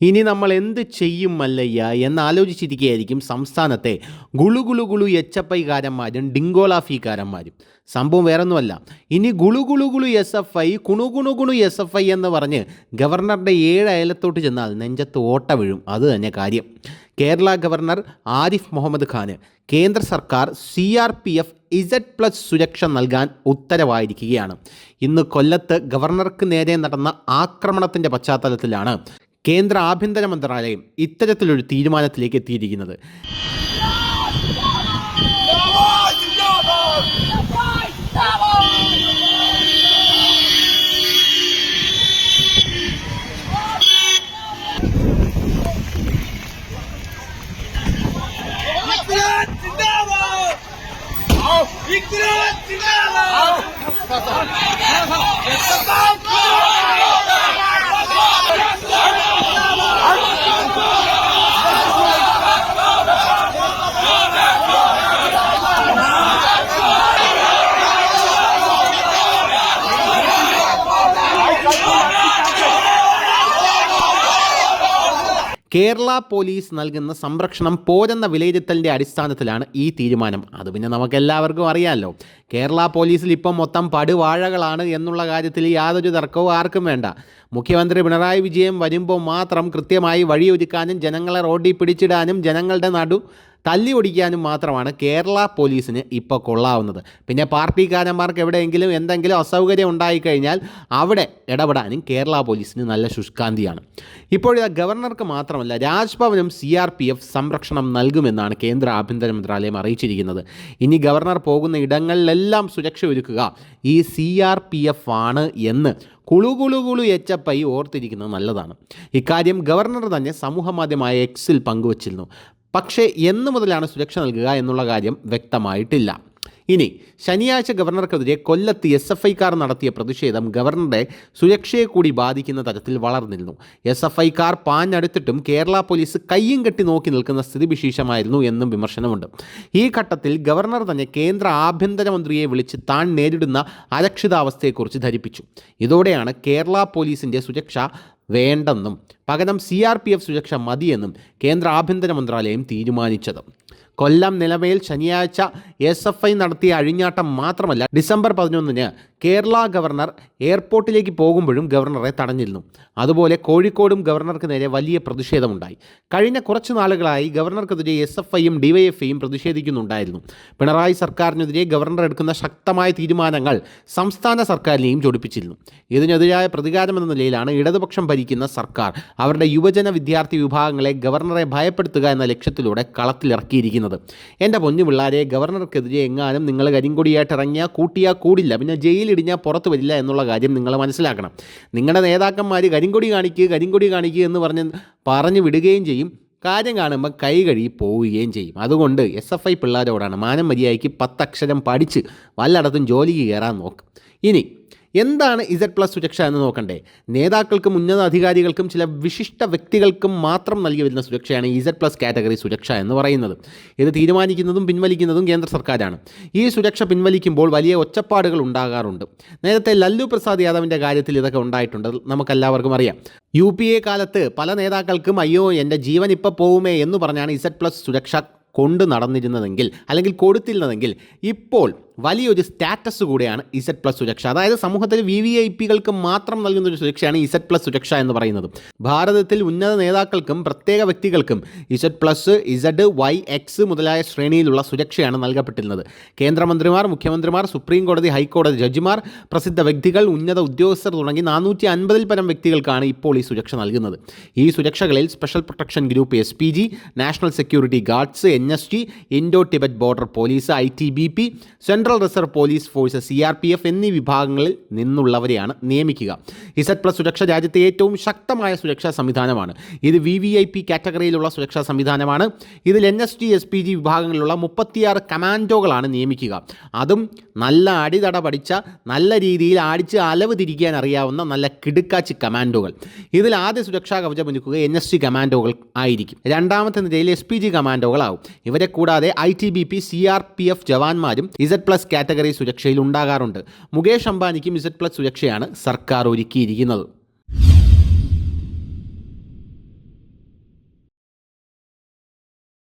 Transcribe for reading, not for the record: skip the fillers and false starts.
ഇനി നമ്മൾ എന്ത് ചെയ്യും മല്ലയ്യ എന്നാലോചിച്ചിരിക്കുകയായിരിക്കും സംസ്ഥാനത്തെ ഗുളു എച്ച് എഫ് ഐക്കാരന്മാരും ഡിങ്കോളാഫിക്കാരന്മാരും. സംഭവം വേറൊന്നുമല്ല, ഇനി ഗുളു എസ് എഫ് ഐ കുണു എസ് എഫ് ഐ എന്ന് പറഞ്ഞ് ഗവർണറുടെ 7 അയലത്തോട്ട് ചെന്നാൽ നെഞ്ചത്ത് ഓട്ട വീഴും. അത് തന്നെ കാര്യം. കേരള ഗവർണർ ആരിഫ് മുഹമ്മദ് ഖാന് കേന്ദ്ര സർക്കാർ CRPF Z+ സുരക്ഷ നൽകാൻ ഉത്തരവായിരിക്കുകയാണ്. ഇന്ന് കൊല്ലത്ത് ഗവർണർക്ക് നേരെ നടന്ന ആക്രമണത്തിൻ്റെ പശ്ചാത്തലത്തിലാണ് കേന്ദ്ര ആഭ്യന്തര മന്ത്രാലയം ഇത്തരത്തിലൊരു തീരുമാനത്തിലേക്ക് എത്തിയിരിക്കുന്നത്. കേരള പോലീസ് നൽകുന്ന സംരക്ഷണം പോരെന്ന വിലയിരുത്തലിൻ്റെ അടിസ്ഥാനത്തിലാണ് ഈ തീരുമാനം. അത് പിന്നെ നമുക്കെല്ലാവർക്കും അറിയാമല്ലോ. കേരള പോലീസിൽ ഇപ്പം മൊത്തം പടുവാഴകളാണ് എന്നുള്ള കാര്യത്തിൽ യാതൊരു തർക്കവും ആർക്കും വേണ്ട. മുഖ്യമന്ത്രി പിണറായി വിജയൻ വരുമ്പോൾ മാത്രം കൃത്യമായി വഴിയൊരുക്കാനും ജനങ്ങളെ റോഡിൽ പിടിച്ചിടാനും ജനങ്ങളുടെ നടു തല്ലി ഒടിക്കാനും മാത്രമാണ് കേരള പോലീസിന് ഇപ്പോൾ കൊള്ളാവുന്നത്. പിന്നെ പാർട്ടിക്കാരന്മാർക്ക് എവിടെയെങ്കിലും എന്തെങ്കിലും അസൗകര്യം ഉണ്ടായിക്കഴിഞ്ഞാൽ അവിടെ ഇടപെടാനും കേരള പോലീസിന് നല്ല ശുഷ്കാന്തിയാണ്. ഇപ്പോഴിത് ഗവർണർക്ക് മാത്രമല്ല, രാജ്ഭവനും CRPF സംരക്ഷണം നൽകുമെന്നാണ് കേന്ദ്ര ആഭ്യന്തര മന്ത്രാലയം അറിയിച്ചിരിക്കുന്നത്. ഇനി ഗവർണർ പോകുന്ന ഇടങ്ങളിലെല്ലാം സുരക്ഷ ഒരുക്കുക ഈ CRPF ആണ് എന്ന് കുളു എച്ച് ഓർത്തിരിക്കുന്നത് നല്ലതാണ്. ഇക്കാര്യം ഗവർണർ തന്നെ സമൂഹമാധ്യമമായ Xൽ പങ്കുവച്ചിരുന്നു. പക്ഷേ എന്ന് മുതലാണ് സുരക്ഷ നൽകുക എന്നുള്ള കാര്യം വ്യക്തമായിട്ടില്ല. ഇനി ശനിയാഴ്ച ഗവർണർക്കെതിരെ കൊല്ലത്ത് SFIക്കാർ നടത്തിയ പ്രതിഷേധം ഗവർണറുടെ സുരക്ഷയെ കൂടി ബാധിക്കുന്ന തരത്തിൽ വളർന്നിരുന്നു. SFIക്കാർ പാഞ്ഞടുത്തിട്ടും കേരള പോലീസ് കയ്യും കെട്ടി നോക്കി നിൽക്കുന്ന സ്ഥിതിവിശേഷമായിരുന്നു എന്നും വിമർശനമുണ്ട്. ഈ ഘട്ടത്തിൽ ഗവർണർ തന്നെ കേന്ദ്ര ആഭ്യന്തരമന്ത്രിയെ വിളിച്ച് താൻ നേരിടുന്ന അരക്ഷിതാവസ്ഥയെക്കുറിച്ച് ധരിപ്പിച്ചു. ഇതോടെയാണ് കേരള പോലീസിൻ്റെ സുരക്ഷ വേണ്ടെന്നും പകരം CRPF സുരക്ഷ മതിയെന്നും കേന്ദ്ര ആഭ്യന്തര മന്ത്രാലയം തീരുമാനിച്ചത്. കൊല്ലം നിലമേൽ ശനിയാഴ്ച SFI നടത്തിയ അഴിഞ്ഞാട്ടം മാത്രമല്ല, ഡിസംബർ 11 കേരള ഗവർണർ എയർപോർട്ടിലേക്ക് പോകുമ്പോഴും ഗവർണറെ തടഞ്ഞിരുന്നു. അതുപോലെ കോഴിക്കോടും ഗവർണർക്ക് നേരെ വലിയ പ്രതിഷേധമുണ്ടായി. കഴിഞ്ഞ കുറച്ച് നാളുകളായി ഗവർണർക്കെതിരെ SFIയും DYFIയും പ്രതിഷേധിക്കുന്നുണ്ടായിരുന്നു. പിണറായി സർക്കാരിനെതിരെ ഗവർണർ എടുക്കുന്ന ശക്തമായ തീരുമാനങ്ങൾ സംസ്ഥാന സർക്കാരിനെയും ചൊടിപ്പിച്ചിരുന്നു. ഇതിനെതിരായ പ്രതികാരമെന്ന നിലയിലാണ് ഇടതുപക്ഷം ഭരിക്കുന്ന സർക്കാർ അവരുടെ യുവജന വിദ്യാർത്ഥി വിഭാഗങ്ങളെ ഗവർണറെ ഭയപ്പെടുത്തുക എന്ന ലക്ഷ്യത്തിലൂടെ കളത്തിലിറക്കിയിരിക്കുന്നത്. എൻ്റെ പൊന്നു പിള്ളാരെ, ഗവർണർക്കെതിരെ എങ്ങാനും നിങ്ങൾ കരിങ്കൊടിയായിട്ട് ഇറങ്ങിയാൽ കൂട്ടിയാൽ കൂടില്ല, പിന്നെ ജയിലിടിഞ്ഞാൽ പുറത്തു വരില്ല എന്നുള്ള കാര്യം നിങ്ങൾ മനസ്സിലാക്കണം. നിങ്ങളുടെ നേതാക്കന്മാർ കരിങ്കൊടി കാണിക്കുക എന്ന് പറഞ്ഞു വിടുകയും ചെയ്യും. കാര്യം കാണുമ്പോൾ കൈ കഴുകി പോവുകയും ചെയ്യും. അതുകൊണ്ട് SFI പിള്ളേരോടാണ് മാനം മര്യാദയ്ക്ക് 10 അക്ഷരം പഠിച്ച് വല്ലയിടത്തും ജോലിക്ക് കയറാൻ നോക്ക്. ഇനി എന്താണ് Z+ സുരക്ഷ എന്ന് നോക്കണ്ടേ? നേതാക്കൾക്കും ഉന്നത അധികാരികൾക്കും ചില വിശിഷ്ട വ്യക്തികൾക്കും മാത്രം നൽകി വരുന്ന സുരക്ഷയാണ് Z+ കാറ്റഗറി സുരക്ഷ എന്ന് പറയുന്നത്. ഇത് തീരുമാനിക്കുന്നതും പിൻവലിക്കുന്നതും കേന്ദ്ര സർക്കാരാണ്. ഈ സുരക്ഷ പിൻവലിക്കുമ്പോൾ വലിയ ഒച്ചപ്പാടുകൾ ഉണ്ടാകാറുണ്ട്. നേരത്തെ ലല്ലു പ്രസാദ് യാദവിൻ്റെ കാര്യത്തിൽ ഇതൊക്കെ ഉണ്ടായിട്ടുണ്ട്, നമുക്കെല്ലാവർക്കും അറിയാം. UPA കാലത്ത് പല നേതാക്കൾക്കും അയ്യോ എൻ്റെ ജീവൻ ഇപ്പോൾ പോകുമേ എന്ന് പറഞ്ഞാണ് Z+ സുരക്ഷ കൊണ്ട് നടന്നിരുന്നതെങ്കിൽ അല്ലെങ്കിൽ കൊടുത്തിരുന്നതെങ്കിൽ ഇപ്പോൾ വലിയൊരു സ്റ്റാറ്റസ് കൂടെയാണ് Z+ സുരക്ഷ. അതായത് സമൂഹത്തിൽ VVIPകൾക്ക് മാത്രം നൽകുന്ന ഒരു സുരക്ഷയാണ് Z+ സുരക്ഷ എന്ന് പറയുന്നത്. ഭാരതത്തിൽ ഉന്നത നേതാക്കൾക്കും പ്രത്യേക വ്യക്തികൾക്കും Z+, Z, Y, X മുതലായ ശ്രേണിയിലുള്ള സുരക്ഷയാണ് നൽകപ്പെട്ടിരുന്നത്. കേന്ദ്രമന്ത്രിമാർ, മുഖ്യമന്ത്രിമാർ, സുപ്രീം കോടതി, ഹൈക്കോടതി ജഡ്ജിമാർ, പ്രസിദ്ധ വ്യക്തികൾ, ഉന്നത ഉദ്യോഗസ്ഥർ തുടങ്ങി 450-ൽ പരം വ്യക്തികൾക്കാണ് ഇപ്പോൾ ഈ സുരക്ഷ നൽകുന്നത്. ഈ സുരക്ഷകളിൽ special protection group SPG, national security guards, NSG, Indo Tibet border police, ITBP, central reserve police force, CRPF എന്നീ വിഭാഗങ്ങളിൽ നിന്നുള്ളവരെയാണ് നിയമിക്കുക. Z+ സുരക്ഷ രാജ്യത്തെ ഏറ്റവും ശക്തമായ സുരക്ഷാ സംവിധാനമാണ്. ഇത് VVIP കാറ്റഗറിയിലുള്ള സുരക്ഷാ സംവിധാനമാണ്. ഇതിൽ NSG, SPG വിഭാഗങ്ങളിലുള്ള 36 കമാൻഡോകളാണ് നിയമിക്കുക. അതും നല്ല അടിതട പഠിച്ച, നല്ല രീതിയിൽ അടിച്ച് അലവ് തിരിക്കാൻ അറിയാവുന്ന നല്ല കിടുക്കാച്ചി കമാൻഡോകൾ. ഇതിൽ ആദ്യ സുരക്ഷാ കവചമൊരുക്കുക NSG കമാൻഡോകൾ ആയിരിക്കും. രണ്ടാമത്തെ നിരയിൽ SPG കമാൻഡോകളാവും. ഇവരെ കൂടാതെ ITBP, CRPF ജവാന്മാരും Z+ കാറ്റഗറി സുരക്ഷയിൽ ഉണ്ടാകാറുണ്ട്. മുകേഷ് അംബാനിക്കും Z+ സുരക്ഷയാണ് സർക്കാർ ഒരുക്കിയിരിക്കുന്നത്.